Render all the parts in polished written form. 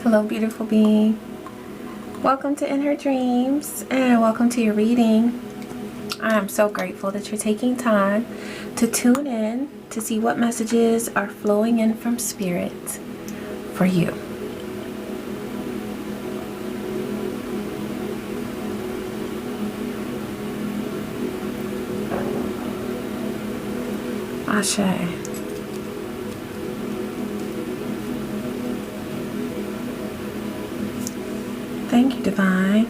Hello, beautiful being. Welcome to In Her Dreams and welcome to your reading. I am so grateful that you're taking time to tune in to see what messages are flowing in from Spirit for you. Ashe. Thank you, Divine.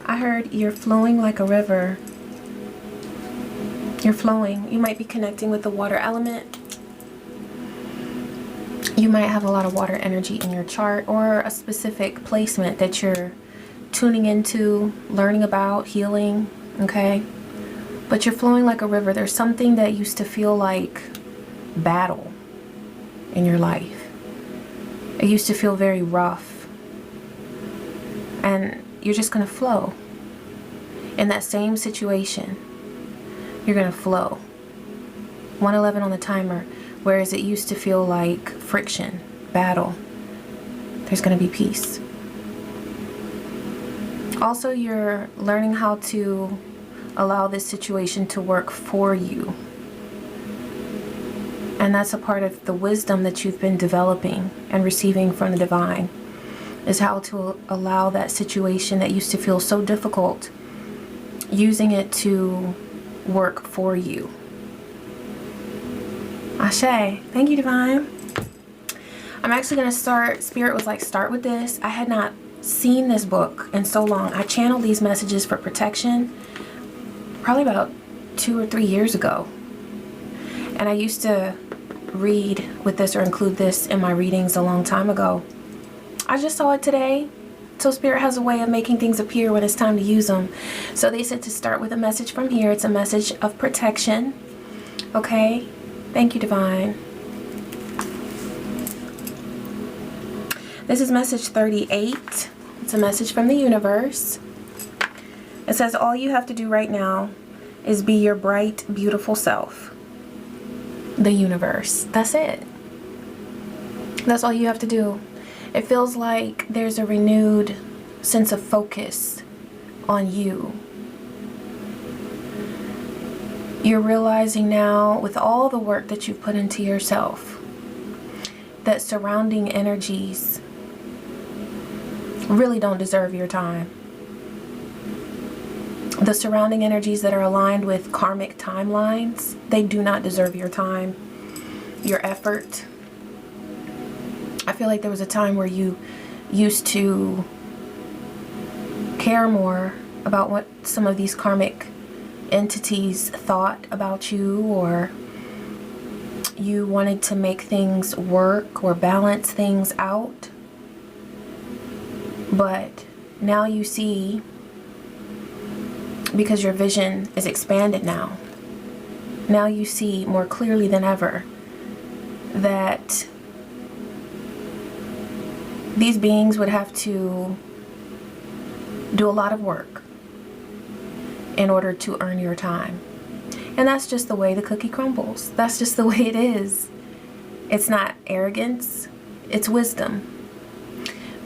I heard you're flowing like a river. You're flowing. You might be connecting with the water element. You might have a lot of water energy in your chart or a specific placement that you're tuning into, learning about, healing, okay? But you're flowing like a river. There's something that used to feel like battle in your life. It used to feel very rough. And you're just going to flow. In that same situation, you're going to flow. 111 on the timer. Whereas it used to feel like friction, battle. There's going to be peace. Also, you're learning how to allow this situation to work for you. And that's a part of the wisdom that you've been developing and receiving from the divine. Is how to allow that situation that used to feel so difficult, using it to work for you. Ashe. Thank you, Divine. I'm actually going to start, Spirit was like, start with this. I had not seen this book in so long. I channeled these messages for protection probably about 2 or 3 years ago. And I used to read with this or include this in my readings a long time ago. I just saw it today. So Spirit has a way of making things appear when it's time to use them. So they said to start with a message from here. It's a message of protection. Okay. Thank you, Divine. This is message 38. It's a message from the universe. It says, all you have to do right now is be your bright, beautiful self. The universe. That's it. That's all you have to do. It feels like there's a renewed sense of focus on you. You're realizing now, with all the work that you've put into yourself, that surrounding energies really don't deserve your time. The surrounding energies that are aligned with karmic timelines, they do not deserve your time, your effort. I feel like there was a time where you used to care more about what some of these karmic entities thought about you, or you wanted to make things work or balance things out. But now you see, because your vision is expanded now, now you see more clearly than ever that these beings would have to do a lot of work in order to earn your time. And that's just the way the cookie crumbles. That's just the way it is. It's not arrogance, it's wisdom.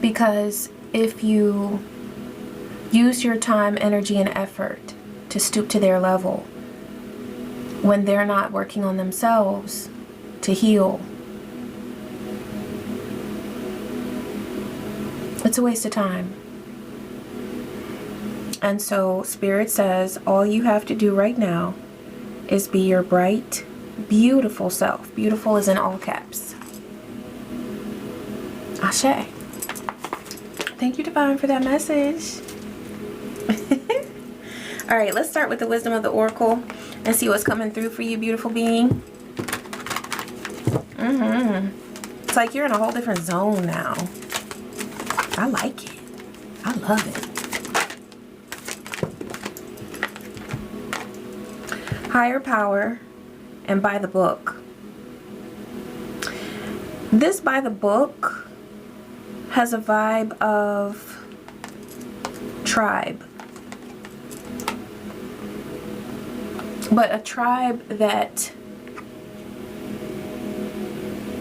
Because if you use your time, energy, and effort to stoop to their level when they're not working on themselves to heal, it's a waste of time. And so Spirit says all you have to do right now is be your bright, beautiful self. Beautiful is in all caps. Ashe. Thank you, Divine, for that message. All right, let's start with the wisdom of the oracle and see what's coming through for you, beautiful being. It's like you're in a whole different zone now. I like it. I love it. Higher power and by the book. This by the book has a vibe of tribe. But a tribe that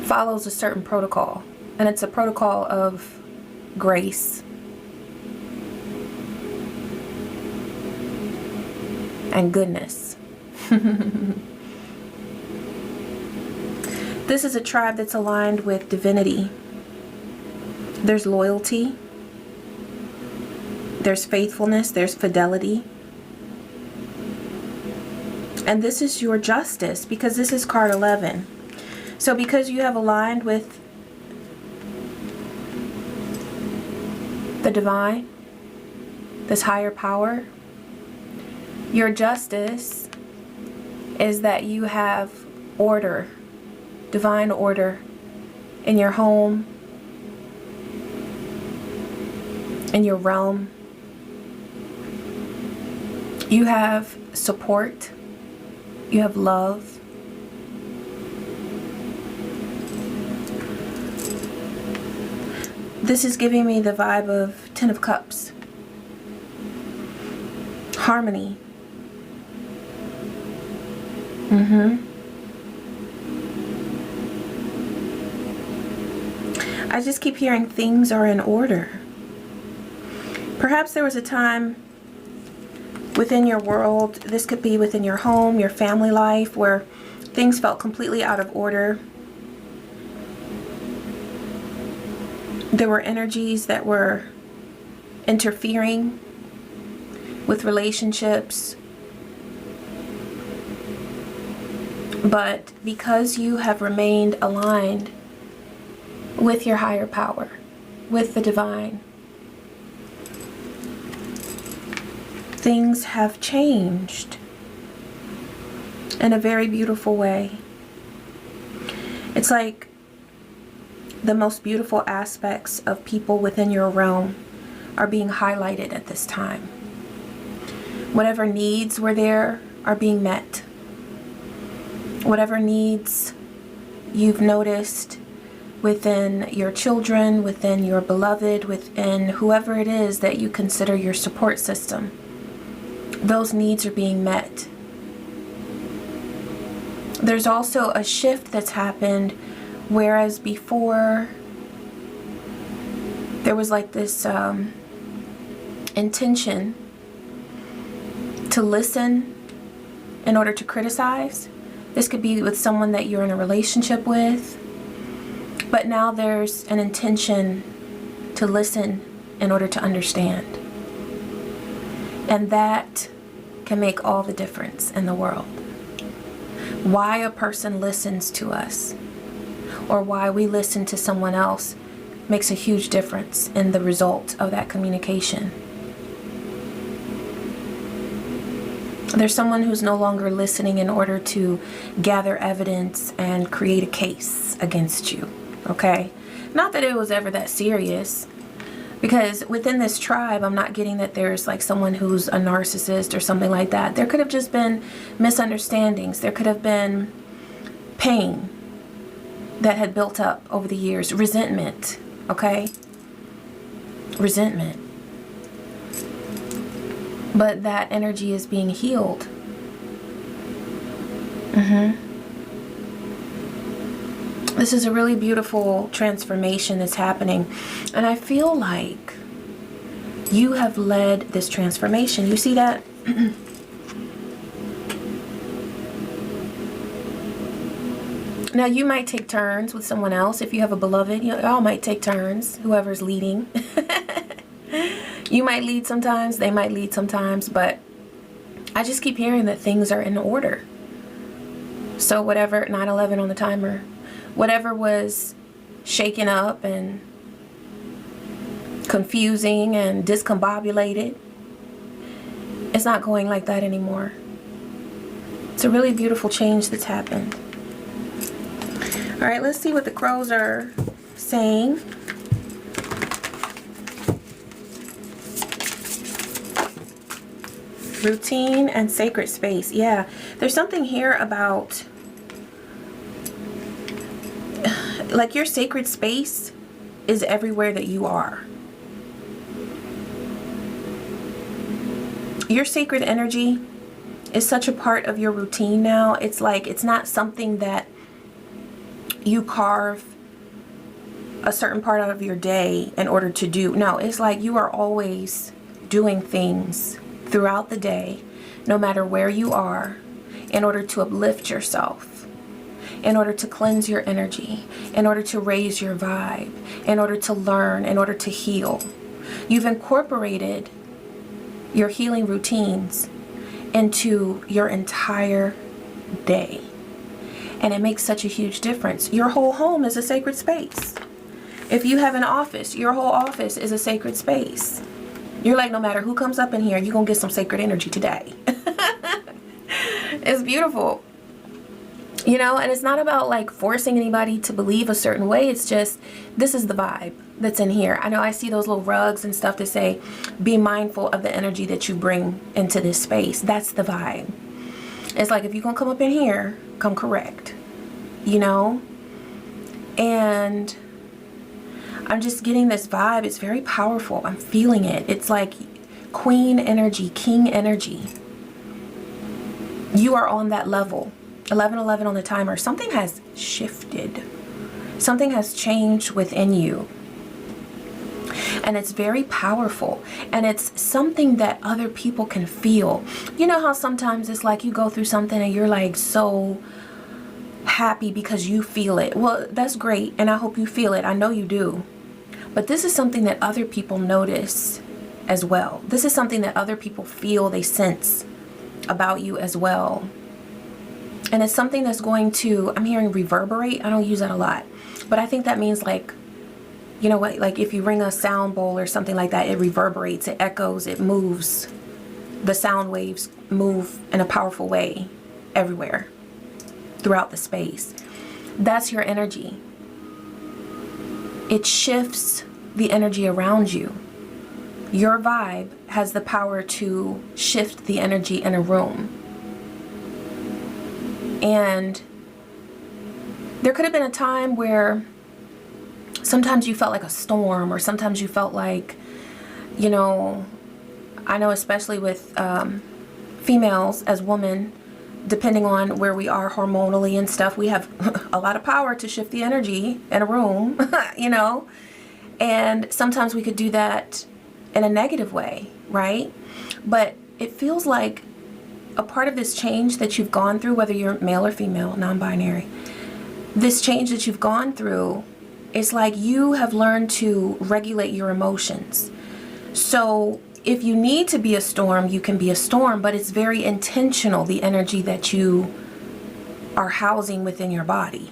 follows a certain protocol. And it's a protocol of grace and goodness. This is a tribe that's aligned with divinity. There's loyalty. There's faithfulness. There's fidelity. And this is your justice, because this is card 11. So because you have aligned with the divine, this higher power, your justice is that you have order, divine order in your home, in your realm. You have support. You have love. This is giving me the vibe of Ten of Cups. Harmony. I just keep hearing things are in order. Perhaps there was a time within your world, this could be within your home, your family life, where things felt completely out of order. There were energies that were interfering with relationships. But because you have remained aligned with your higher power, with the divine, things have changed in a very beautiful way. It's like the most beautiful aspects of people within your realm are being highlighted at this time. Whatever needs were there are being met. Whatever needs you've noticed within your children, within your beloved, within whoever it is that you consider your support system, those needs are being met. There's also a shift that's happened, whereas before there was like this intention to listen in order to criticize. This could be with someone that you're in a relationship with, but now there's an intention to listen in order to understand. And that can make all the difference in the world. Why a person listens to us, or why we listen to someone else, makes a huge difference in the result of that communication. There's someone who's no longer listening in order to gather evidence and create a case against you, okay? Not that it was ever that serious, because within this tribe, I'm not getting that there's like someone who's a narcissist or something like that. There could have just been misunderstandings. There could have been pain that had built up over the years. Resentment, okay? Resentment. But that energy is being healed. This is a really beautiful transformation that's happening. And I feel like you have led this transformation. You see that? Now, you might take turns with someone else. If you have a beloved, you all might take turns, whoever's leading. You might lead sometimes, they might lead sometimes, but I just keep hearing that things are in order. So whatever, 9/11 on the timer, whatever was shaken up and confusing and discombobulated, it's not going like that anymore. It's a really beautiful change that's happened. All right, let's see what the crows are saying. Routine and sacred space. Yeah, there's something here about like your sacred space is everywhere that you are. Your sacred energy is such a part of your routine now. It's like it's not something that you carve a certain part of your day in order to do. No, it's like you are always doing things throughout the day, no matter where you are, in order to uplift yourself, in order to cleanse your energy, in order to raise your vibe, in order to learn, in order to heal. You've incorporated your healing routines into your entire day. And it makes such a huge difference. Your whole home is a sacred space. If you have an office, your whole office is a sacred space. You're like, no matter who comes up in here, you're going to get some sacred energy today. It's beautiful. You know, and it's not about like forcing anybody to believe a certain way. It's just, this is the vibe that's in here. I know I see those little rugs and stuff that say, be mindful of the energy that you bring into this space. That's the vibe. It's like, if you're going to come up in here, come correct, you know? And I'm just getting this vibe. It's very powerful. I'm feeling it. It's like queen energy, king energy. You are on that level. 11:11 on the timer. Something has shifted. Something has changed within you. And it's very powerful. And it's something that other people can feel. You know how sometimes it's like you go through something and you're like so happy because you feel it. Well, that's great. And I hope you feel it. I know you do. But this is something that other people notice as well. This is something that other people feel, they sense about you as well. And it's something that's going to, I'm hearing reverberate. I don't use that a lot. But I think that means like, you know what, like if you ring a sound bowl or something like that, it reverberates, it echoes, it moves. The sound waves move in a powerful way everywhere throughout the space. That's your energy. It shifts the energy around you. Your vibe has the power to shift the energy in a room. And there could have been a time where sometimes you felt like a storm, or sometimes you felt like, you know, I know especially with females as women, depending on where we are hormonally and stuff, we have a lot of power to shift the energy in a room, you know, and sometimes we could do that in a negative way, right? But it feels like a part of this change that you've gone through, whether you're male or female, non-binary, this change that you've gone through, it's like you have learned to regulate your emotions. So if you need to be a storm, you can be a storm, but it's very intentional, the energy that you are housing within your body.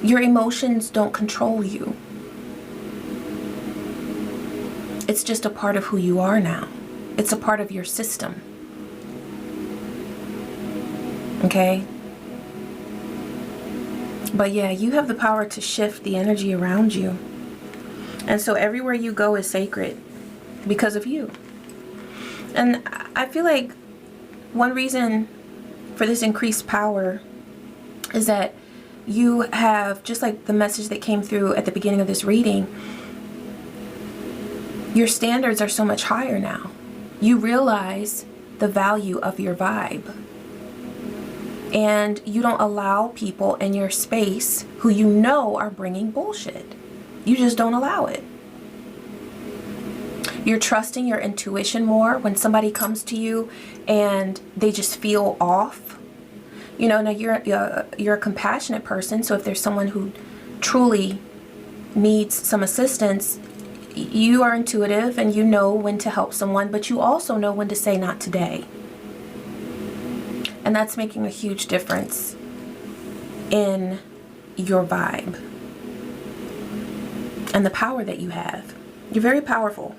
Your emotions don't control you. It's just a part of who you are now. It's a part of your system. Okay? But yeah, you have the power to shift the energy around you. And so everywhere you go is sacred because of you. And I feel like one reason for this increased power is that you have, just like the message that came through at the beginning of this reading, your standards are so much higher now. You realize the value of your vibe. And you don't allow people in your space who you know are bringing bullshit. You just don't allow it. You're trusting your intuition more when somebody comes to you and they just feel off. You know, now you're a compassionate person, so if there's someone who truly needs some assistance, you are intuitive and you know when to help someone, but you also know when to say not today. And that's making a huge difference in your vibe and the power that you have. You're very powerful.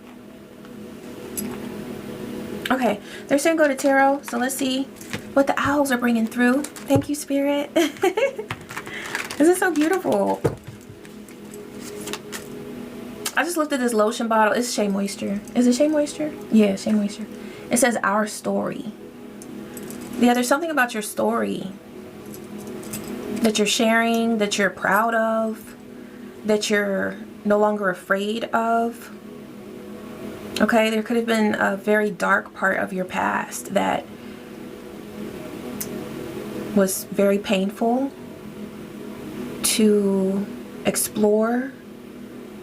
Okay, they're saying go to tarot, so let's see what the owls are bringing through. Thank you, Spirit. This is so beautiful. I just looked at this lotion bottle. It's Shea Moisture. Is it Shea Moisture? Yeah, Shea Moisture. It says our story. Yeah, there's something about your story that you're sharing, that you're proud of, that you're no longer afraid of. Okay, there could have been a very dark part of your past that was very painful to explore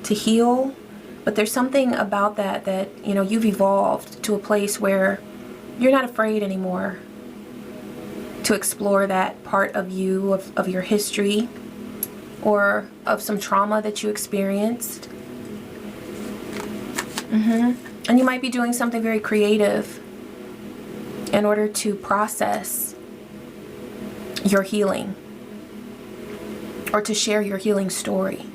to heal, but there's something about that, you know, you've evolved to a place where you're not afraid anymore to explore that part of you, of your history, or of some trauma that you experienced. And you might be doing something very creative in order to process your healing, or to share your healing story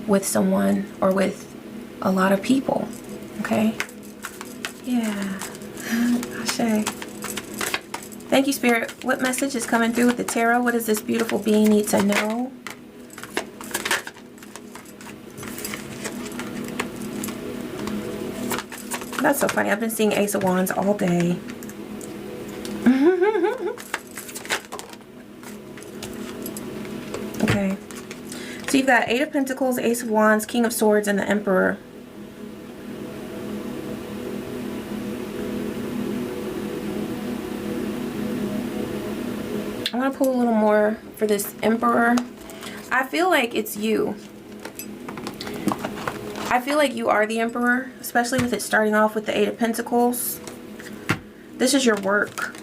with someone or with a lot of people. Okay? Yeah. Ashe. Thank you, Spirit. What message is coming through with the tarot? What does this beautiful being need to know? That's so funny. I've been seeing Ace of Wands all day. Okay. So you've got Eight of Pentacles, Ace of Wands, King of Swords, and the Emperor. I want to pull a little more for this Emperor. I feel like it's you. I feel like you are the Emperor, especially with it starting off with the Eight of Pentacles. This is your work.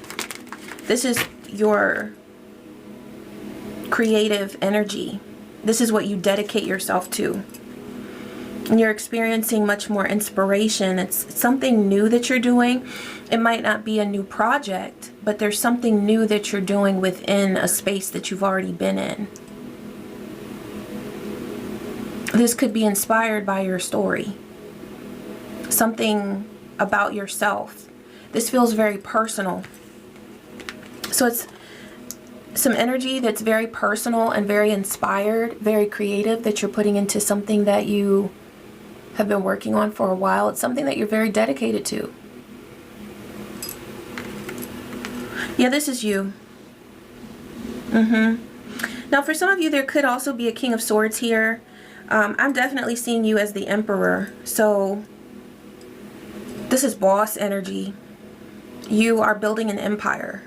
This is your creative energy. This is what you dedicate yourself to. And you're experiencing much more inspiration. It's something new that you're doing. It might not be a new project, but there's something new that you're doing within a space that you've already been in. This could be inspired by your story. Something about yourself. This feels very personal. So it's some energy that's very personal and very inspired, very creative, that you're putting into something that you have been working on for a while. It's something that you're very dedicated to. Yeah, this is you. Now, for some of you, there could also be a King of Swords here. I'm definitely seeing you as the Emperor. So this is boss energy. You are building an empire.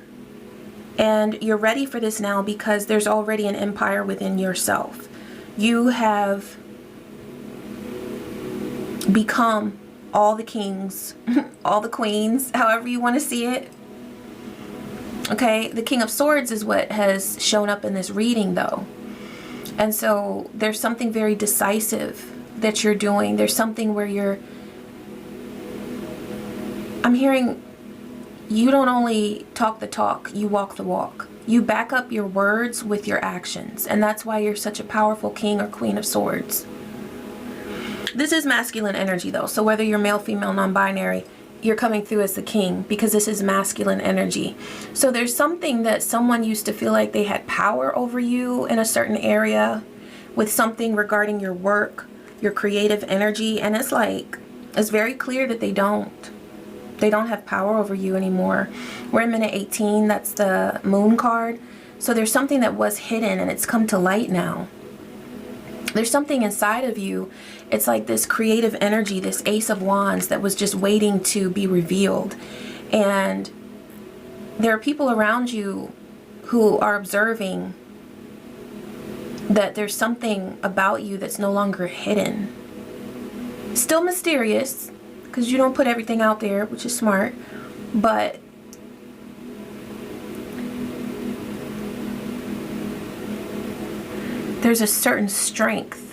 And you're ready for this now because there's already an empire within yourself. You have become all the kings, all the queens, however you want to see it. Okay, the King of Swords is what has shown up in this reading though. And so there's something very decisive that you're doing. There's something where I'm hearing you don't only talk the talk, you walk the walk. You back up your words with your actions. And that's why you're such a powerful King or Queen of Swords. This is masculine energy though. So whether you're male, female, non-binary, you're coming through as the king because this is masculine energy. So there's something that someone used to feel like they had power over you in a certain area with something regarding your work, your creative energy. And it's like, it's very clear that they don't have power over you anymore. We're in minute 18. That's the moon card. So there's something that was hidden and it's come to light now. There's something inside of you. It's like this creative energy, this Ace of Wands that was just waiting to be revealed. And there are people around you who are observing that there's something about you that's no longer hidden. Still mysterious, because you don't put everything out there, which is smart, but there's a certain strength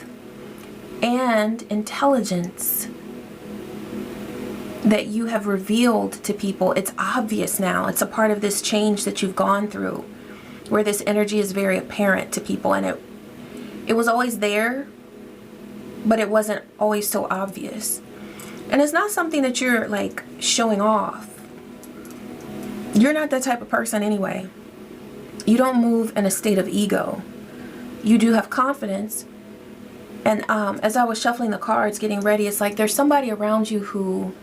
and intelligence that you have revealed to people. It's obvious now. It's a part of this change that you've gone through, where this energy is very apparent to people, and it was always there, but it wasn't always so obvious. And it's not something that you're like showing off. You're not that type of person anyway. You don't move in a state of ego. You do have confidence. And as I was shuffling the cards, getting ready, it's like there's somebody around you who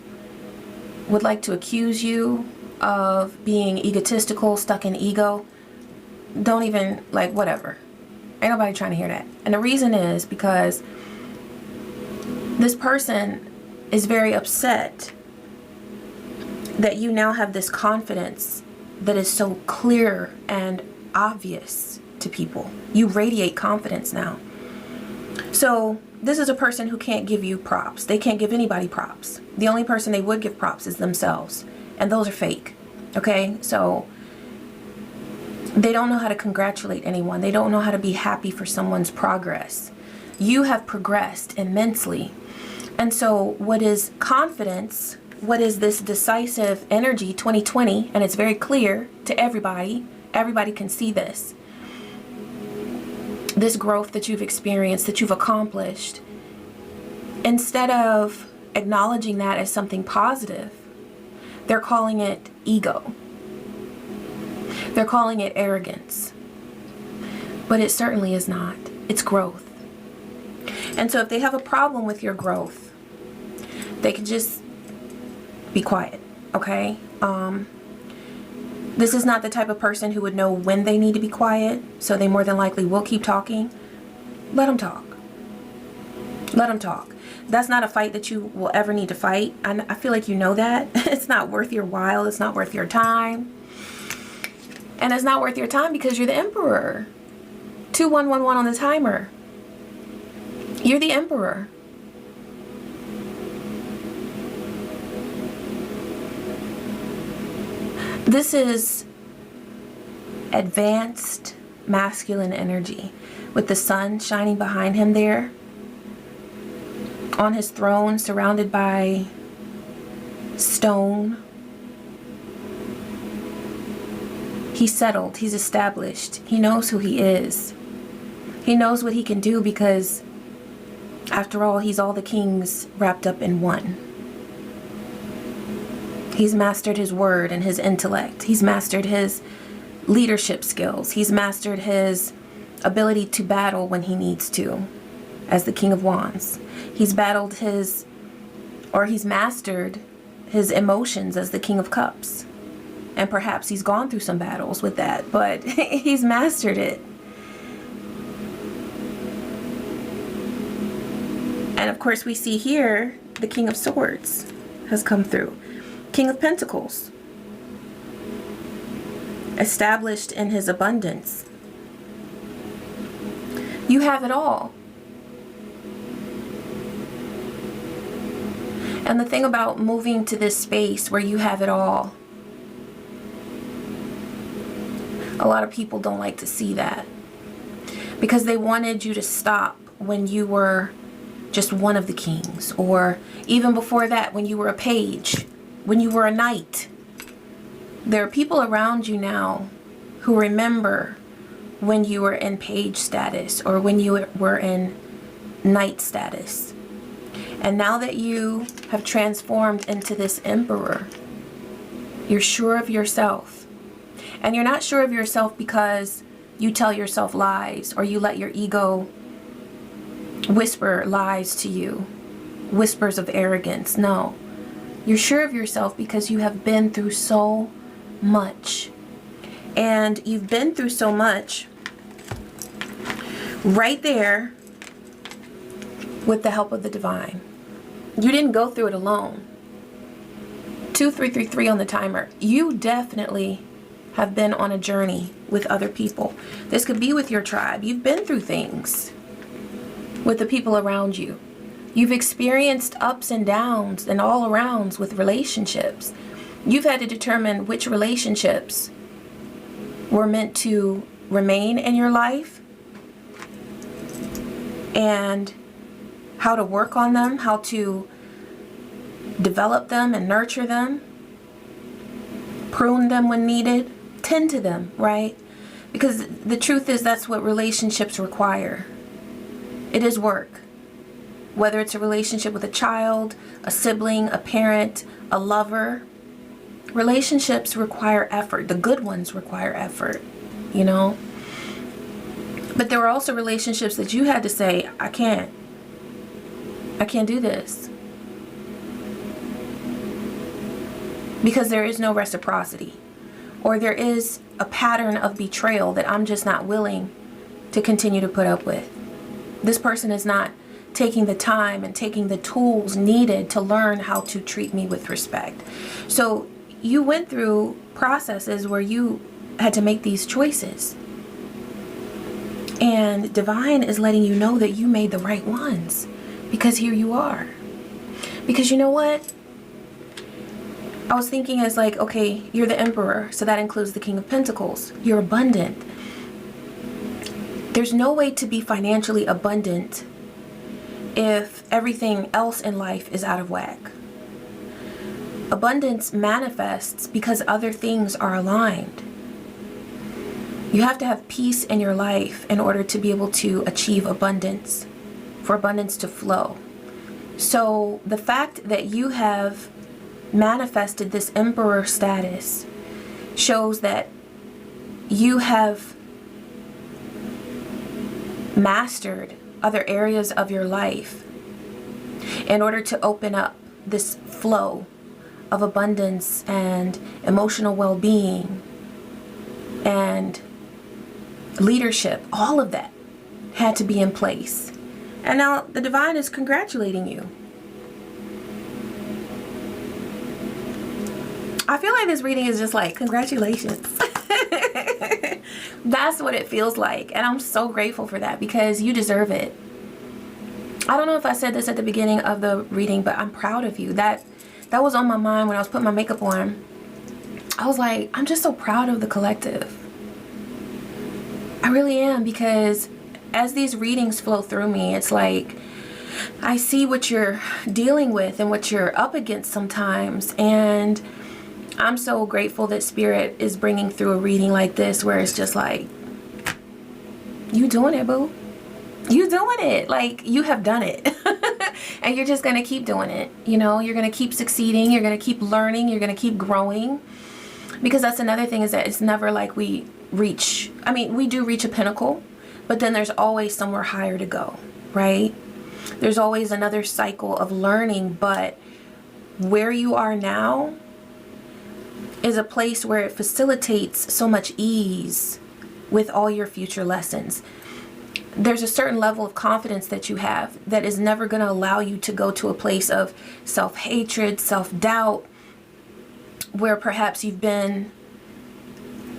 would like to accuse you of being egotistical, stuck in ego. Don't even, like, whatever. Ain't nobody trying to hear that. And the reason is because this person is very upset that you now have this confidence that is so clear and obvious to people. You radiate confidence now. So this is a person who can't give you props. They can't give anybody props. The only person they would give props is themselves. And those are fake. Okay? So they don't know how to congratulate anyone. They don't know how to be happy for someone's progress. You have progressed immensely. And so what is confidence? What is this decisive energy 2020? And it's very clear to everybody. Everybody can see this. This growth that you've experienced, that you've accomplished. Instead of acknowledging that as something positive, they're calling it ego. They're calling it arrogance. But it certainly is not. It's growth. And so if they have a problem with your growth, they can just be quiet, okay? This is not the type of person who would know when they need to be quiet, so they more than likely will keep talking. Let them talk. Let them talk. That's not a fight that you will ever need to fight. I feel like you know that. It's not worth your while. It's not worth your time. And it's not worth your time because you're the emperor. 2111 on the timer. You're the emperor. This is advanced masculine energy with the sun shining behind him there on his throne, surrounded by stone. He's settled. He's established. He knows who he is. He knows what he can do because, after all, he's all the kings wrapped up in one. He's mastered his word and his intellect. He's mastered his leadership skills. He's mastered his ability to battle when he needs to, as the King of Wands. He's mastered his emotions as the King of Cups. And perhaps he's gone through some battles with that, but he's mastered it. And of course we see here the King of Swords has come through. King of Pentacles, established in his abundance. You have it all. And the thing about moving to this space where you have it all, a lot of people don't like to see that because they wanted you to stop when you were just one of the kings, or even before that when you were a page, when you were a knight. There are people around you now who remember when you were in page status or when you were in knight status. And now that you have transformed into this emperor, you're sure of yourself. And you're not sure of yourself because you tell yourself lies or you let your ego whisper lies to you, whispers of arrogance. No. You're sure of yourself because you have been through so much. And you've been through so much right there with the help of the divine. You didn't go through it alone. 2333 on the timer. You definitely have been on a journey with other people. This could be with your tribe. You've been through things with the people around you. You've experienced ups and downs and all arounds with relationships. You've had to determine which relationships were meant to remain in your life and how to work on them, how to develop them and nurture them, prune them when needed, tend to them, right? Because the truth is that's what relationships require. It is work. Whether it's a relationship with a child, a sibling, a parent, a lover, relationships require effort. The good ones require effort, you know? But there were also relationships that you had to say, I can't do this. Because there is no reciprocity. Or there is a pattern of betrayal that I'm just not willing to continue to put up with. This person is not taking the time and taking the tools needed to learn how to treat me with respect. So you went through processes where you had to make these choices. And divine is letting you know that you made the right ones, because here you are. Because you know what? I was thinking as like, okay, you're the Emperor, so that includes the King of Pentacles. You're abundant. There's no way to be financially abundant if everything else in life is out of whack. Abundance manifests because other things are aligned. You have to have peace in your life in order to be able to achieve abundance, for abundance to flow. So the fact that you have manifested this Emperor status shows that you have mastered other areas of your life in order to open up this flow of abundance and emotional well-being and leadership. All of that had to be in place. And now the divine is congratulating you. I feel like this reading is just like, congratulations. That's what it feels like. And I'm so grateful for that, because you deserve it. I don't know if I said this at the beginning of the reading, but I'm proud of you. That was on my mind when I was putting my makeup on. I was like, I'm just so proud of the collective. I really am, because as these readings flow through me, it's like I see what you're dealing with and what you're up against sometimes. And I'm so grateful that Spirit is bringing through a reading like this, where it's just like, you doing it, boo. You doing it. Like, you have done it. And you're just going to keep doing it. You know, you're going to keep succeeding. You're going to keep learning. You're going to keep growing. Because that's another thing, is that it's never like we reach, I mean, we do reach a pinnacle, but then there's always somewhere higher to go, right? There's always another cycle of learning, but where you are now is a place where it facilitates so much ease with all your future lessons. There's a certain level of confidence that you have that is never going to allow you to go to a place of self-hatred, self-doubt, where perhaps you've been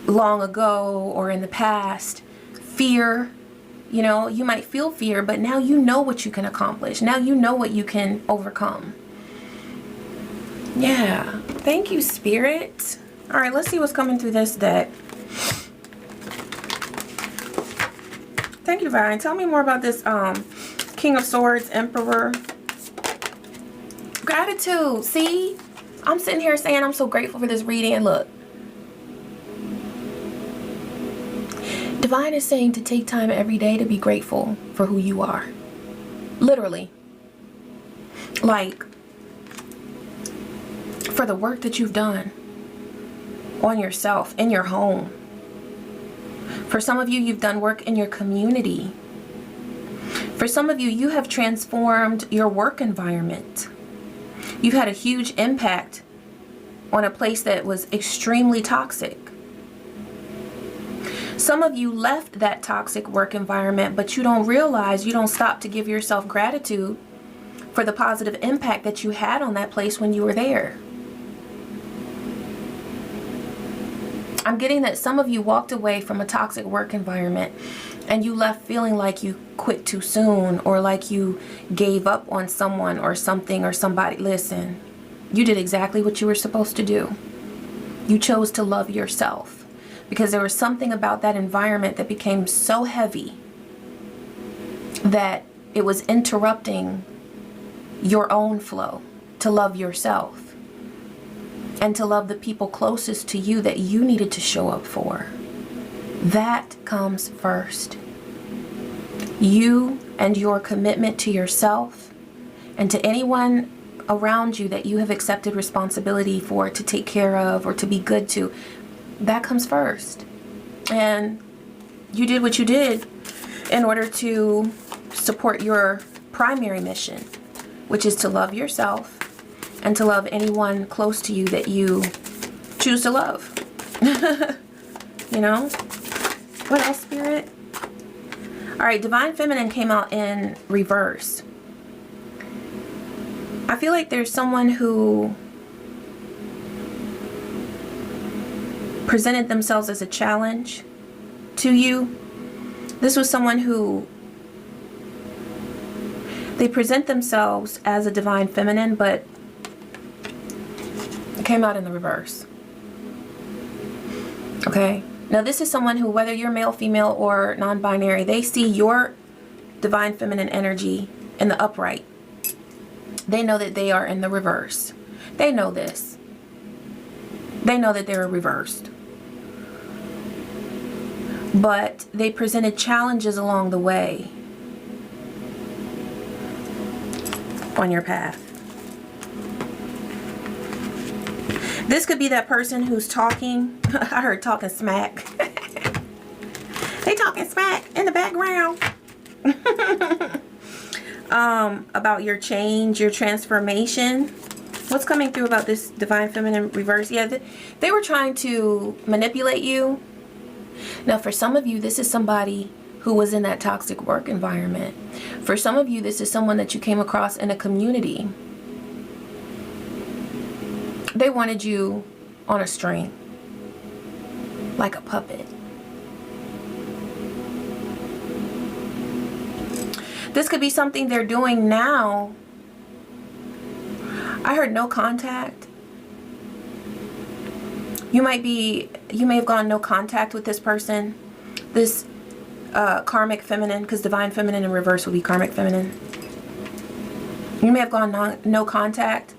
long ago or in the past. Fear, you know, you might feel fear, but now you know what you can accomplish. Now you know what you can overcome. Yeah. Thank you, Spirit. All right, let's see what's coming through this deck. Thank you, Divine. Tell me more about this King of Swords, Emperor. Gratitude. See? I'm sitting here saying I'm so grateful for this reading, and look. Divine is saying to take time every day to be grateful for who you are. Literally. Like, for the work that you've done on yourself, in your home. For some of you, you've done work in your community. For some of you, you have transformed your work environment. You've had a huge impact on a place that was extremely toxic. Some of you left that toxic work environment, but you don't realize, you don't stop to give yourself gratitude for the positive impact that you had on that place when you were there. I'm getting that some of you walked away from a toxic work environment and you left feeling like you quit too soon, or like you gave up on someone or something or somebody. Listen, you did exactly what you were supposed to do. You chose to love yourself, because there was something about that environment that became so heavy that it was interrupting your own flow to love yourself and to love the people closest to you that you needed to show up for. That comes first. You and your commitment to yourself and to anyone around you that you have accepted responsibility for, to take care of or to be good to, that comes first. And you did what you did in order to support your primary mission, which is to love yourself and to love anyone close to you that you choose to love. You know? What else, Spirit? All right, Divine Feminine came out in reverse. I feel like there's someone who presented themselves as a challenge to you, This was someone who, they present themselves as a divine feminine, but it came out in the reverse. Okay? Now this is someone who, whether you're male, female, or non-binary, they see your divine feminine energy in the upright. They know that they are in the reverse. They know this. They know that they're reversed. But they presented challenges along the way on your path. This could be that person who's talking. I heard talking smack. They talking smack in the background. About your change, your transformation. What's coming through about this divine feminine reverse? Yeah, they were trying to manipulate you. Now, for some of you, this is somebody who was in that toxic work environment. For some of you, this is someone that you came across in a community. They wanted you on a string, like a puppet. This could be something they're doing now. I heard no contact. You may have gone no contact with this person. This karmic feminine, because divine feminine in reverse would be karmic feminine. You may have gone no contact.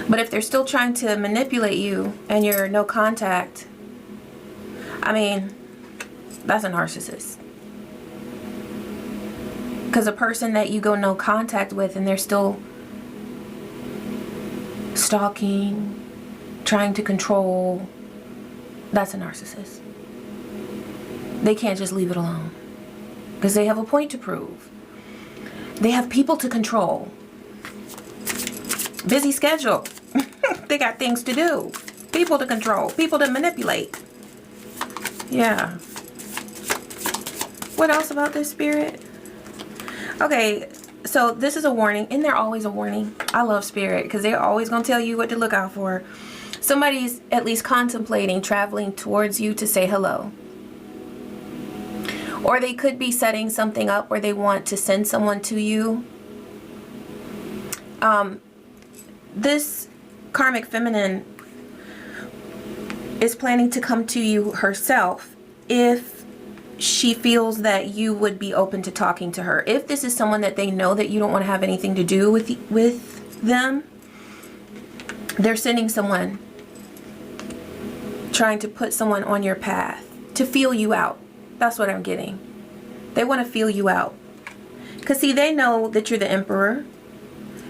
But if they're still trying to manipulate you and you're no contact, I mean, that's a narcissist. Because a person that you go no contact with and they're still stalking, trying to control, that's a narcissist. They can't just leave it alone. Because they have a point to prove. They have people to control. Busy schedule. They got things to do. People to control. People to manipulate. Yeah. What else about this, Spirit? Okay, so this is a warning. Isn't there always a warning? I love Spirit because they're always going to tell you what to look out for. Somebody's at least contemplating traveling towards you to say hello. Or they could be setting something up where they want to send someone to you. This karmic feminine is planning to come to you herself if she feels that you would be open to talking to her. If this is someone that they know that you don't want to have anything to do with them, they're sending someone, trying to put someone on your path to feel you out. That's what I'm getting. They want to feel you out. Because see, they know that you're the emperor,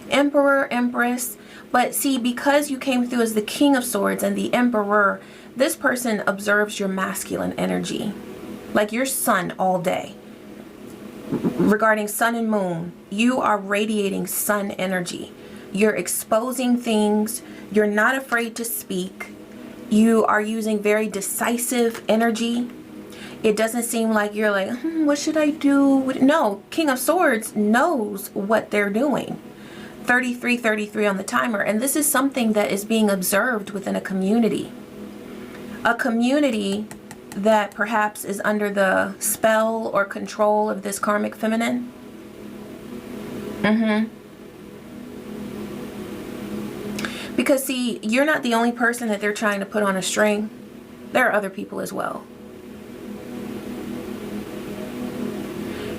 empress. But see, because you came through as the King of Swords and the Emperor, this person observes your masculine energy. Like your sun all day. Regarding sun and moon, you are radiating sun energy. You're exposing things. You're not afraid to speak. You are using very decisive energy. It doesn't seem like you're like, what should I do? No, King of Swords knows what they're doing. 33 on the timer. And this is something that is being observed within a community. A community that perhaps is under the spell or control of this karmic feminine. Because see, you're not the only person that they're trying to put on a string. There are other people as well.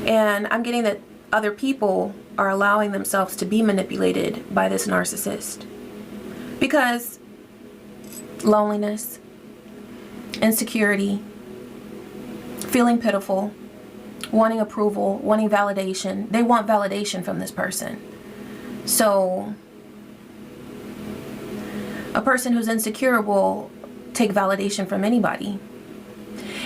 And I'm getting that other people are allowing themselves to be manipulated by this narcissist. Because loneliness, insecurity, feeling pitiful, wanting approval, wanting validation. They want validation from this person. So a person who's insecure will take validation from anybody.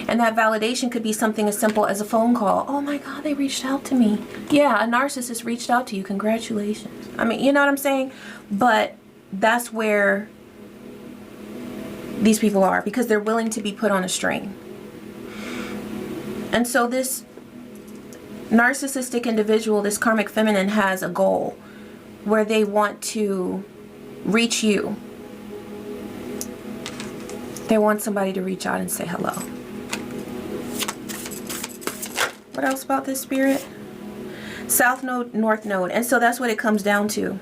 And that validation could be something as simple as a phone call. Oh my God, they reached out to me. Yeah, a narcissist reached out to you. Congratulations. I mean, you know what I'm saying? But that's where these people are, because they're willing to be put on a string. And so this narcissistic individual, this karmic feminine, has a goal where they want to reach you. They want somebody to reach out and say hello. What else about this, Spirit? South node, north node. And so that's what it comes down to.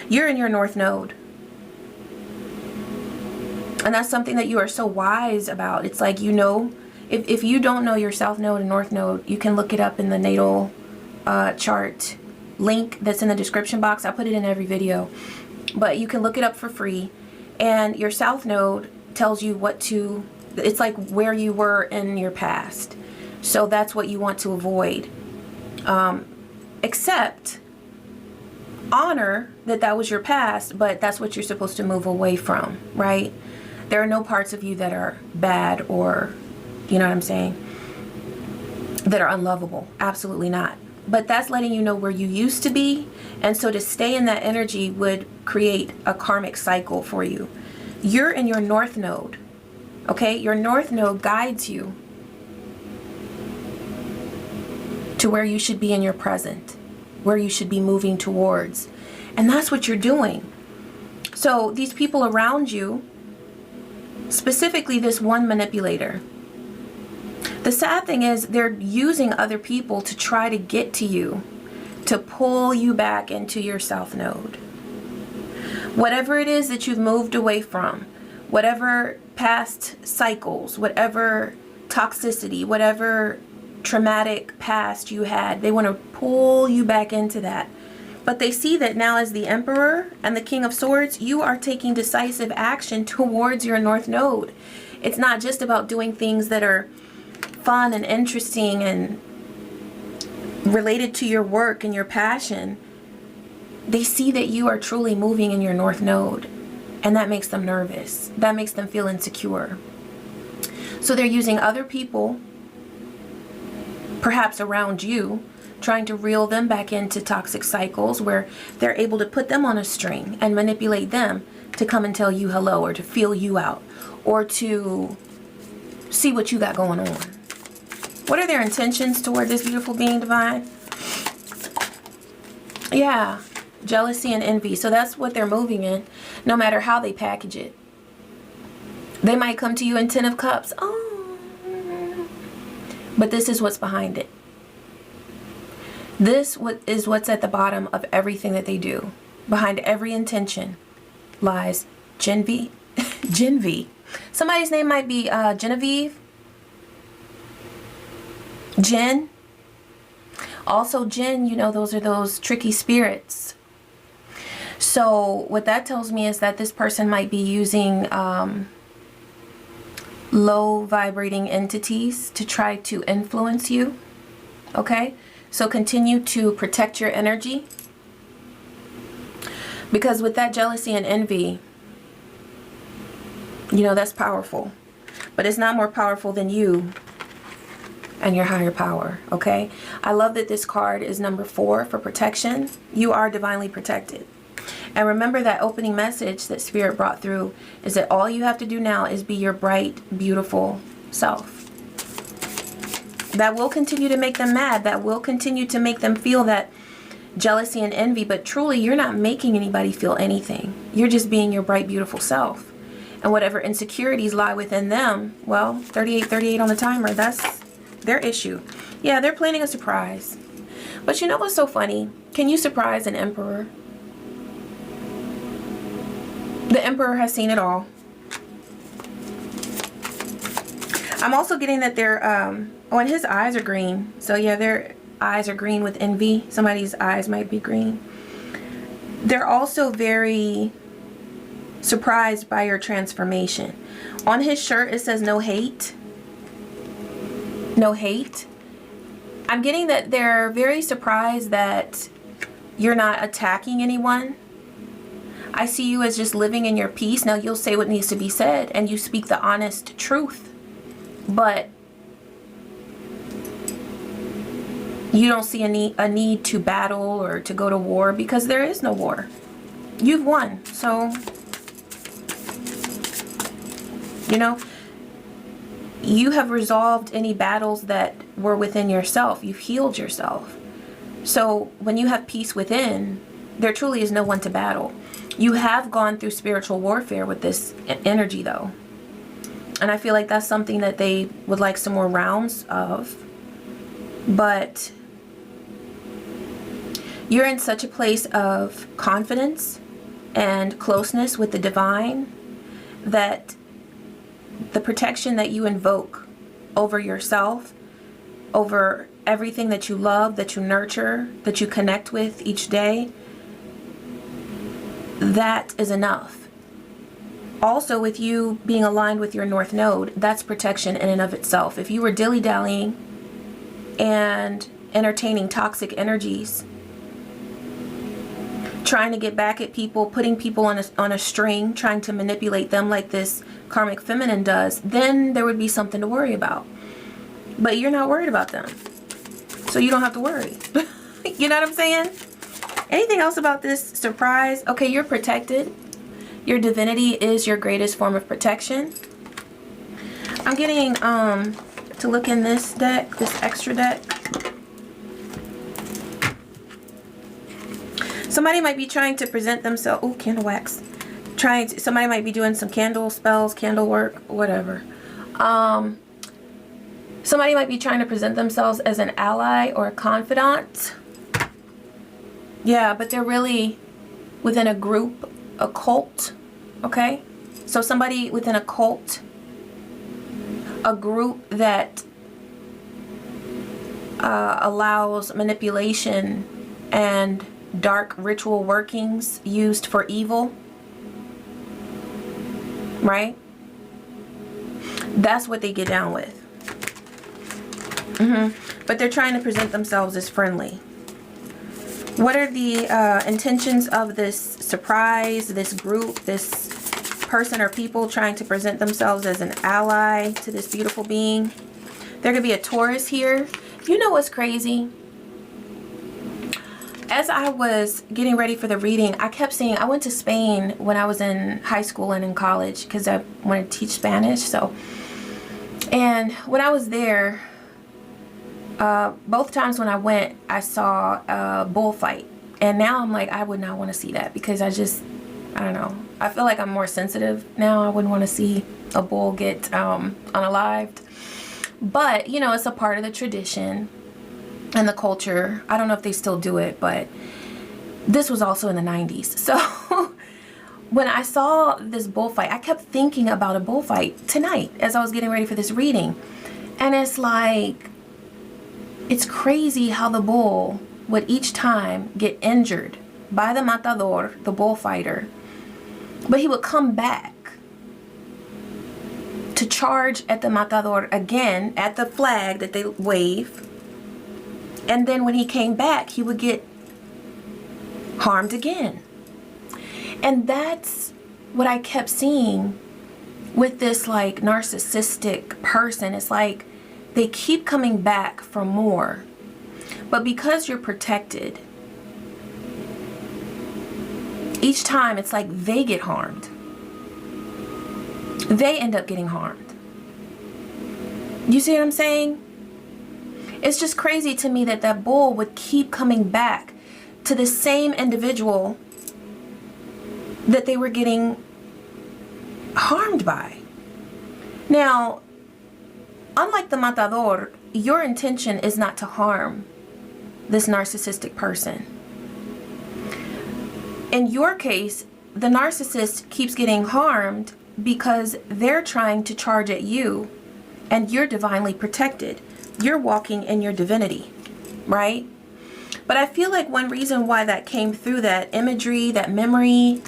You're in your north node. And that's something that you are so wise about. It's like, you know, if you don't know your south node and north node, you can look it up in the natal chart link that's in the description box. I put it in every video. But you can look it up for free. And your south node tells you what to, it's like where you were in your past. So that's what you want to avoid. Except honor that that was your past, but that's what you're supposed to move away from, right? There are no parts of you that are bad or, you know what I'm saying, that are unlovable. Absolutely not. But that's letting you know where you used to be. And so to stay in that energy would create a karmic cycle for you. You're in your north node. Okay? Your north node guides you to where you should be in your present, where you should be moving towards. And that's what you're doing. So these people around you, specifically this one manipulator, the sad thing is they're using other people to try to get to you, to pull you back into your south node. Whatever it is that you've moved away from, whatever past cycles, whatever toxicity, whatever traumatic past you had, they want to pull you back into that. But they see that now as the Emperor and the King of Swords, you are taking decisive action towards your north node. It's not just about doing things that are fun and interesting and related to your work and your passion. They see that you are truly moving in your north node, and that makes them nervous. That makes them feel insecure. So they're using other people, perhaps around you, trying to reel them back into toxic cycles where they're able to put them on a string and manipulate them to come and tell you hello, or to feel you out, or to see what you got going on. What are their intentions toward this beautiful being, Divine? Yeah, jealousy and envy. So that's what they're moving in, no matter how they package it. They might come to you in 10 of Cups. Oh, but this is what's behind it. This is what's at the bottom of everything that they do. Behind every intention lies Genevieve. Genevieve. Somebody's name might be Genevieve. Jen. Also Jen, you know, those are those tricky spirits. So what that tells me is that this person might be using low vibrating entities to try to influence you. Okay? So continue to protect your energy. Because with that jealousy and envy, you know, that's powerful. But it's not more powerful than you and your higher power, okay? I love that this card is number 4 for protection. You are divinely protected. And remember that opening message that Spirit brought through is that all you have to do now is be your bright, beautiful self. That will continue to make them mad. That will continue to make them feel that jealousy and envy. But truly, you're not making anybody feel anything. You're just being your bright, beautiful self. And whatever insecurities lie within them, well, 3838 on the timer, that's their issue. Yeah, they're planning a surprise. But you know what's so funny? Can you surprise an emperor? The emperor has seen it all. I'm also getting that they're, oh, and his eyes are green. So yeah, their eyes are green with envy. Somebody's eyes might be green. They're also very surprised by your transformation. On his shirt, it says no hate. No hate. I'm getting that they're very surprised that you're not attacking anyone. I see you as just living in your peace. Now, you'll say what needs to be said, and you speak the honest truth. But you don't see a need to battle or to go to war, because there is no war. You've won. So, you know, you have resolved any battles that were within yourself. You've healed yourself. So when you have peace within, there truly is no one to battle. You have gone through spiritual warfare with this energy, though. And I feel like that's something that they would like some more rounds of. but you're in such a place of confidence and closeness with the divine that the protection that you invoke over yourself, over everything that you love, that you nurture, that you connect with each day, that is enough. Also, with you being aligned with your North Node, that's protection in and of itself. If you were dilly-dallying and entertaining toxic energies, trying to get back at people, putting people on a string, trying to manipulate them like this karmic feminine does, then there would be something to worry about. But you're not worried about them, so you don't have to worry. You know what I'm saying? Anything else about this surprise? Okay, you're protected. Your divinity is your greatest form of protection. I'm getting to look in this deck, this extra deck. Somebody might be trying to present themselves. Oh, candle wax. Somebody might be doing some candle spells, candle work, whatever. Somebody might be trying to present themselves as an ally or a confidant. Yeah, but they're really within a group, a cult, okay? So somebody within a cult, a group that allows manipulation and dark ritual workings used for evil, right? That's what they get down with. But they're trying to present themselves as friendly. What are the intentions of this surprise, this group, this person or people trying to present themselves as an ally to this beautiful being? There could be a Taurus here. You know what's crazy? As I was getting ready for the reading, I kept seeing, I went to Spain when I was in high school and in college because I wanted to teach Spanish. And when I was there, both times when I went, I saw a bullfight. And now I'm like, I would not want to see that because I don't know. I feel like I'm more sensitive now. I wouldn't want to see a bull get unalived. But, you know, it's a part of the tradition and the culture. I don't know if they still do it, but this was also in the 90s. So when I saw this bullfight, I kept thinking about a bullfight tonight as I was getting ready for this reading. And it's like, it's crazy how the bull would each time get injured by the matador, the bullfighter, but he would come back to charge at the matador again at the flag that they wave. And then when he came back, he would get harmed again. And that's what I kept seeing with this like narcissistic person. It's like they keep coming back for more. But because you're protected, each time it's like they get harmed. They end up getting harmed. You see what I'm saying? It's just crazy to me that that bull would keep coming back to the same individual that they were getting harmed by. Now, unlike the matador, your intention is not to harm this narcissistic person. In your case, the narcissist keeps getting harmed because they're trying to charge at you and you're divinely protected. You're walking in your divinity, right? But I feel like one reason why that came through, that imagery, that memory,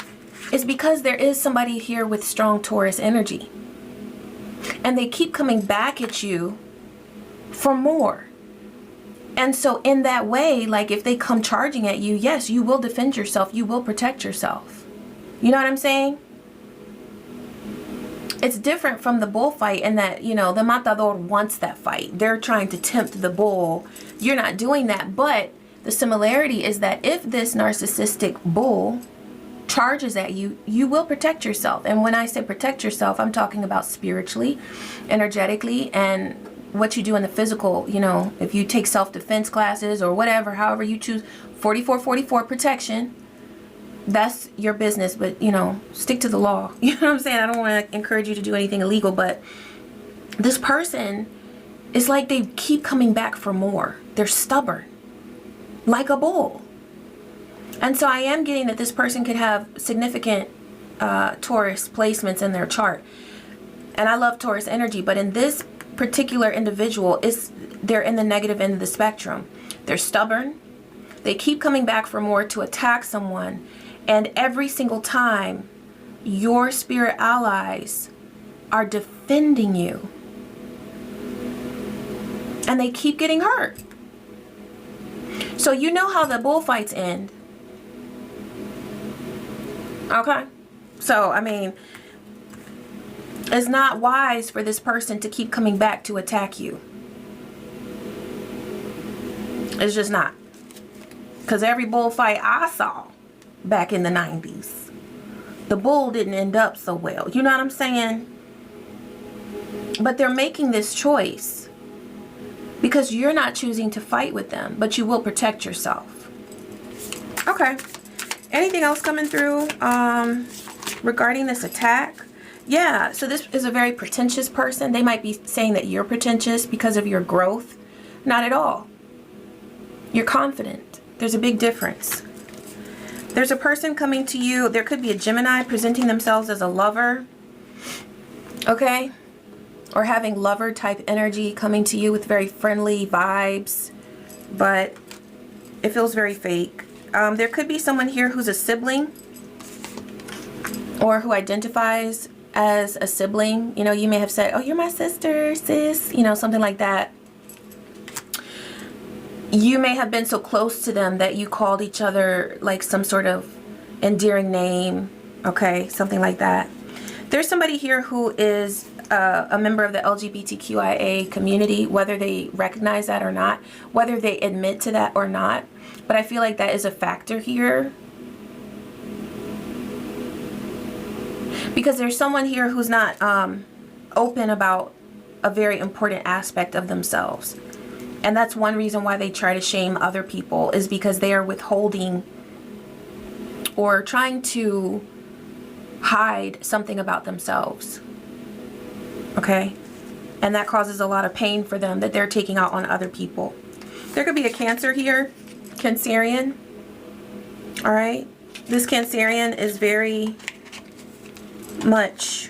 is because there is somebody here with strong Taurus energy. And they keep coming back at you for more. And so in that way, like if they come charging at you, yes, you will defend yourself. You will protect yourself. You know what I'm saying? It's different from the bullfight in that, you know, the matador wants that fight. They're trying to tempt the bull. You're not doing that. But the similarity is that if this narcissistic bull charges at you, you will protect yourself. And when I say protect yourself, I'm talking about spiritually, energetically, and what you do in the physical. You know, if you take self-defense classes or whatever, however you choose, 4444 protection, that's your business. But, you know, stick to the law. You know what I'm saying? I don't want to encourage you to do anything illegal, but this person It's like they keep coming back for more. They're stubborn, like a bull. And so I am getting that this person could have significant Taurus placements in their chart. And I love Taurus energy, but in this particular individual, they're in the negative end of the spectrum. They're stubborn. They keep coming back for more to attack someone. And every single time, your spirit allies are defending you. And they keep getting hurt. So you know how the bullfights end. Okay? So, I mean, it's not wise for this person to keep coming back to attack you. It's just not. Because every bullfight I saw back in the 90s, the bull didn't end up so well. You know what I'm saying? But they're making this choice because you're not choosing to fight with them, but you will protect yourself. Okay. Anything else coming through regarding this attack? Yeah, so this is a very pretentious person. They might be saying that you're pretentious because of your growth. Not at all. You're confident. There's a big difference. There's a person coming to you. There could be a Gemini presenting themselves as a lover. Okay? Or having lover type energy coming to you with very friendly vibes. But it feels very fake. There could be someone here who's a sibling. Or who identifies as a sibling. You know, you may have said, oh, you're my sister, sis. You know, something like that. You may have been so close to them that you called each other like some sort of endearing name. Okay, something like that. There's somebody here who is a member of the LGBTQIA community, whether they recognize that or not, whether they admit to that or not. But I feel like that is a factor here. Because there's someone here who's not open about a very important aspect of themselves. And that's one reason why they try to shame other people, is because they are withholding or trying to hide something about themselves. Okay? And that causes a lot of pain for them that they're taking out on other people. There could be a Cancer here, Cancerian. All right? This Cancerian is very much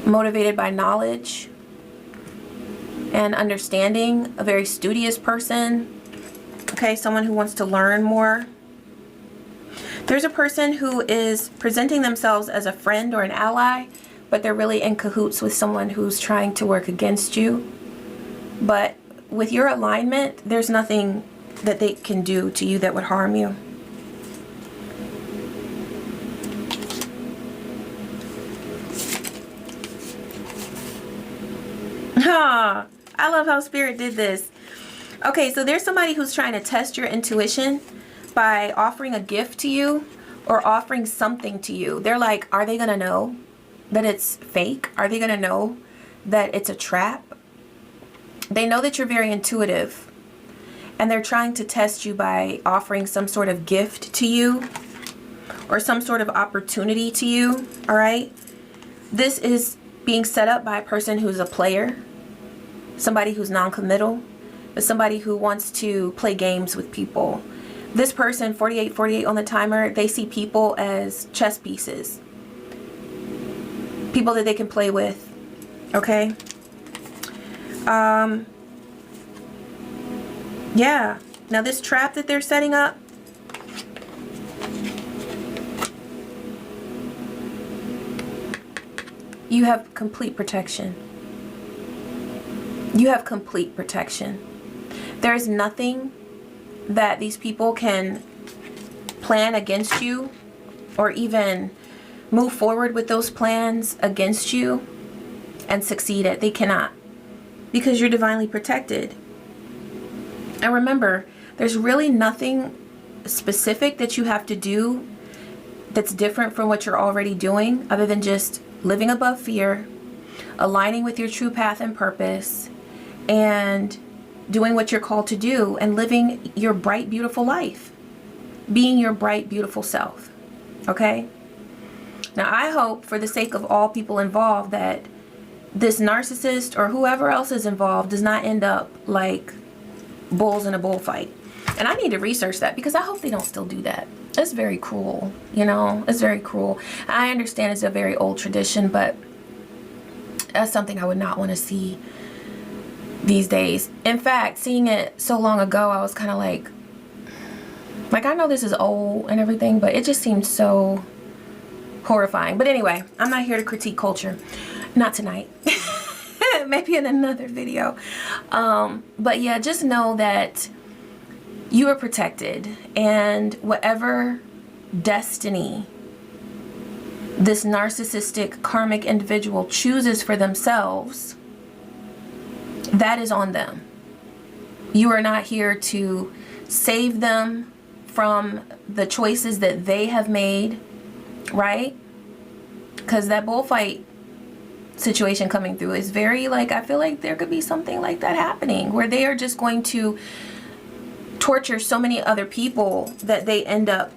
motivated by knowledge and understanding, a very studious person. Okay, someone who wants to learn more. There's a person who is presenting themselves as a friend or an ally, but they're really in cahoots with someone who's trying to work against you. But with your alignment, there's nothing that they can do to you that would harm you. I love how Spirit did this. Okay, so there's somebody who's trying to test your intuition by offering a gift to you or offering something to you. They're like, are they going to know that it's fake? Are they going to know that it's a trap? They know that you're very intuitive, and they're trying to test you by offering some sort of gift to you or some sort of opportunity to you. All right? This is being set up by a person who's a player. Somebody who's non-committal, but somebody who wants to play games with people. This person, 4848 on the timer, they see people as chess pieces. People that they can play with. Okay? Yeah. Now this trap that they're setting up, you have complete protection. You have complete protection. There is nothing that these people can plan against you or even move forward with those plans against you and succeed at. They cannot, because you're divinely protected. And remember, there's really nothing specific that you have to do that's different from what you're already doing, other than just living above fear, aligning with your true path and purpose, and doing what you're called to do and living your bright, beautiful life. Being your bright, beautiful self. Okay? Now, I hope, for the sake of all people involved, that this narcissist or whoever else is involved does not end up like bulls in a bullfight. And I need to research that, because I hope they don't still do that. It's very cruel, you know, it's very cruel. I understand it's a very old tradition, but that's something I would not want to see these days. In fact, seeing it so long ago, I was kind of like I know this is old and everything, but it just seems so horrifying. But anyway, I'm not here to critique culture. Not tonight. Maybe in another video. But yeah, just know that you are protected, and whatever destiny this narcissistic karmic individual chooses for themselves, that is on them. You are not here to save them from the choices that they have made, right? Because that bullfight situation coming through is very like, I feel like there could be something like that happening, where they are just going to torture so many other people that they end up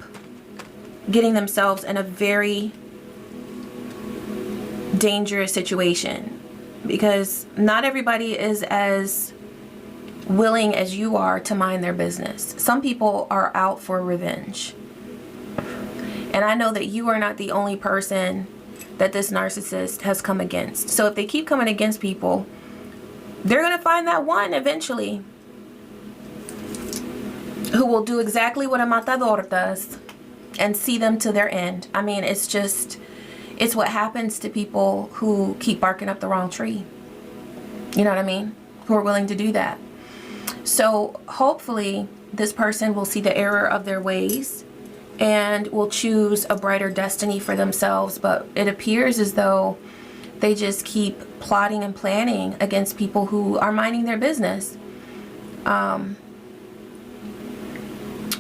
getting themselves in a very dangerous situation, because not everybody is as willing as you are to mind their business. Some people are out for revenge, and I know that you are not the only person that this narcissist has come against. So if they keep coming against people, they're gonna find that one eventually who will do exactly what a matador does and see them to their end. I mean, it's what happens to people who keep barking up the wrong tree. You know what I mean? Who are willing to do that. So hopefully this person will see the error of their ways and will choose a brighter destiny for themselves. But it appears as though they just keep plotting and planning against people who are minding their business.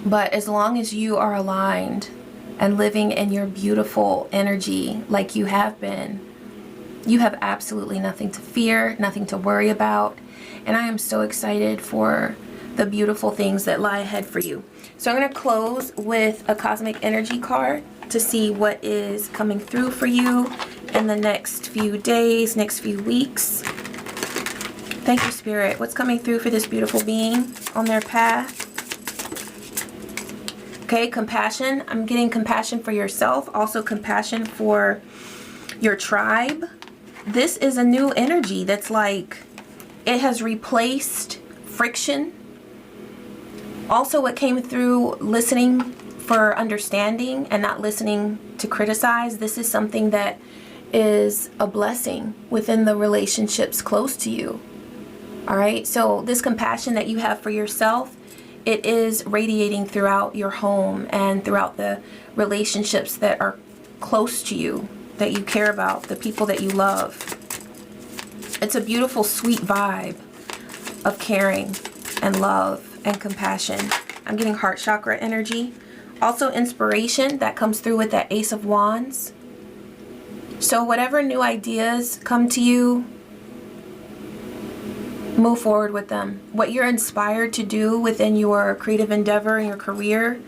But as long as you are aligned and living in your beautiful energy like you have been, you have absolutely nothing to fear, nothing to worry about. And I am so excited for the beautiful things that lie ahead for you. So I'm going to close with a cosmic energy card to see what is coming through for you in the next few days, next few weeks. Thank you, Spirit. What's coming through for this beautiful being on their path? Okay, compassion. I'm getting compassion for yourself, also compassion for your tribe. This is a new energy that's like, it has replaced friction. Also, what came through, listening for understanding and not listening to criticize. This is something that is a blessing within the relationships close to you. All right, so this compassion that you have for yourself, it is radiating throughout your home and throughout the relationships that are close to you, that you care about, the people that you love. It's a beautiful, sweet vibe of caring and love and compassion. I'm getting heart chakra energy. Also inspiration that comes through with that Ace of Wands. So whatever new ideas come to you, move forward with them. What you're inspired to do within your creative endeavor and your career,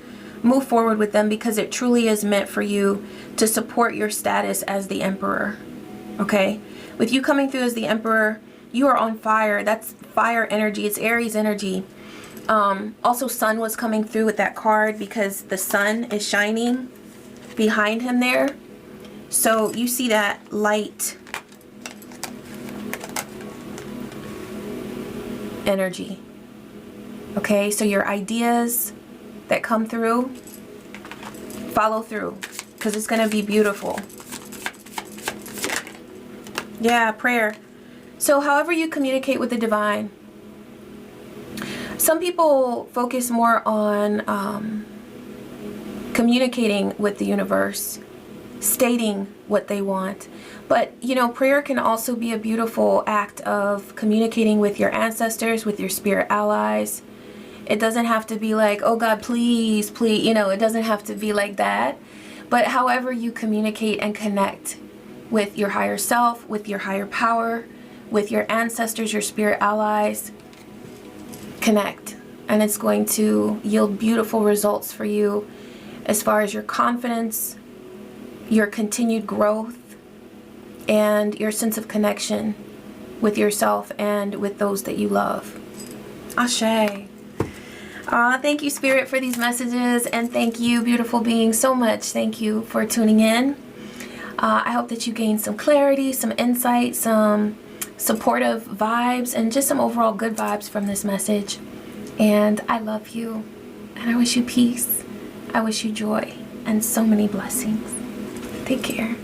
move forward with them, because it truly is meant for you to support your status as the Emperor. Okay? With you coming through as the Emperor, you are on fire. That's fire energy. It's Aries energy. Also, Sun was coming through with that card because the sun is shining behind him there. So you see that light energy. Okay, so your ideas that come through, follow through, because it's going to be beautiful. Yeah, prayer. So however you communicate with the divine. Some people focus more on communicating with the universe, stating what they want. But, you know, prayer can also be a beautiful act of communicating with your ancestors, with your spirit allies. It doesn't have to be like, oh God, please, please, you know, it doesn't have to be like that. But however you communicate and connect with your higher self, with your higher power, with your ancestors, your spirit allies, connect. And it's going to yield beautiful results for you as far as your confidence, your continued growth, and your sense of connection with yourself and with those that you love. Ashe. Thank you, Spirit, for these messages, and thank you, beautiful beings, so much. Thank you for tuning in. I hope that you gained some clarity, some insight, some supportive vibes, and just some overall good vibes from this message. And I love you, and I wish you peace. I wish you joy and so many blessings. Take care.